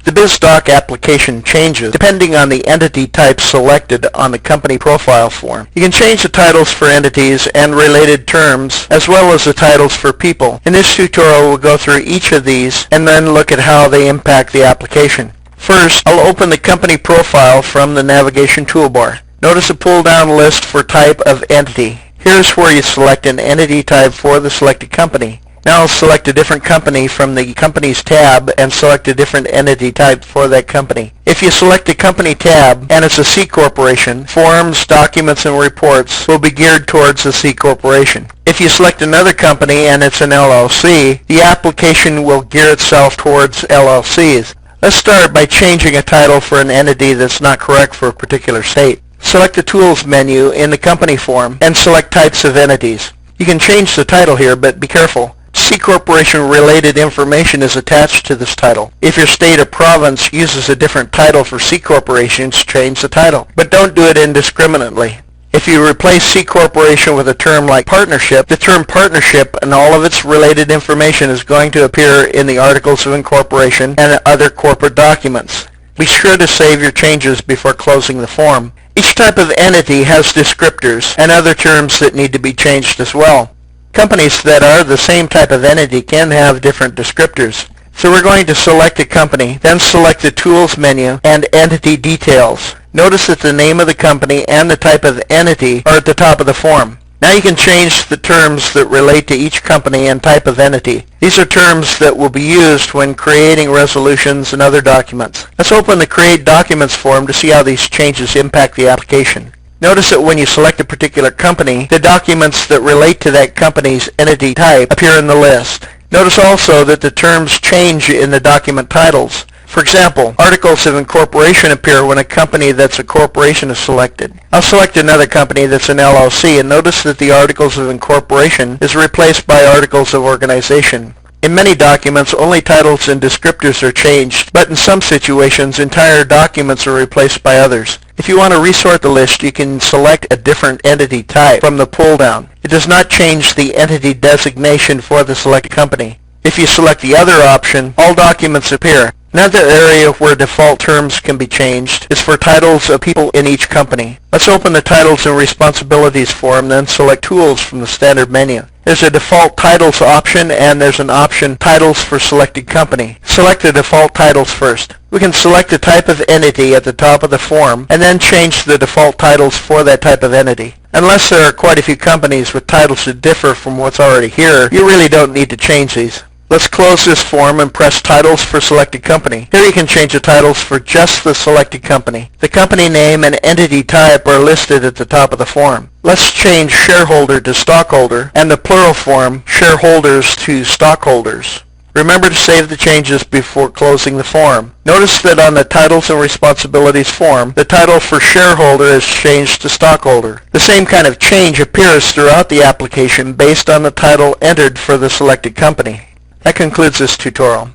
The BizDoc application changes depending on the entity type selected on the company profile form. You can change the titles for entities and related terms, as well as the titles for people. In this tutorial, we'll go through each of these and then look at how they impact the application. First, I'll open the company profile from the navigation toolbar. Notice a pull-down list for type of entity. Here's where you select an entity type for the selected company. Now I'll select a different company from the Companies tab and select a different entity type for that company. If you select the Company tab and it's a C corporation, forms, documents, and reports will be geared towards the C corporation. If you select another company and it's an LLC, the application will gear itself towards LLCs. Let's start by changing a title for an entity that's not correct for a particular state. Select the Tools menu in the Company form and select Types of Entities. You can change the title here, but be careful. C corporation related information is attached to this title. If your state or province uses a different title for C corporations, change the title, but don't do it indiscriminately. If you replace C corporation with a term like partnership, the term partnership and all of its related information is going to appear in the articles of incorporation and other corporate documents. Be sure to save your changes before closing the form. Each type of entity has descriptors and other terms that need to be changed as well. Companies that are the same type of entity can have different descriptors. So we're going to select a company, then select the Tools menu and Entity Details. Notice that the name of the company and the type of entity are at the top of the form. Now you can change the terms that relate to each company and type of entity. These are terms that will be used when creating resolutions and other documents. Let's open the Create Documents form to see how these changes impact the application. Notice that when you select a particular company, the documents that relate to that company's entity type appear in the list. Notice also that the terms change in the document titles. For example, articles of incorporation appear when a company that's a corporation is selected. I'll select another company that's an LLC and notice that the articles of incorporation is replaced by articles of organization. In many documents, only titles and descriptors are changed, but in some situations, entire documents are replaced by others. If you want to resort the list, you can select a different entity type from the pull-down. It does not change the entity designation for the selected company. If you select the other option, all documents appear. Another area where default terms can be changed is for titles of people in each company. Let's open the Titles and Responsibilities form, then select Tools from the standard menu. There's a default titles option and there's an option Titles for Selected Company. Select the default titles first. We can select the type of entity at the top of the form and then change the default titles for that type of entity. Unless there are quite a few companies with titles that differ from what's already here, you really don't need to change these. Let's close this form and press Titles for Selected Company. Here you can change the titles for just the selected company. The company name and entity type are listed at the top of the form. Let's change shareholder to stockholder and the plural form shareholders to stockholders. Remember to save the changes before closing the form. Notice that on the Titles and Responsibilities form, the title for shareholder is changed to stockholder. The same kind of change appears throughout the application based on the title entered for the selected company. That concludes this tutorial.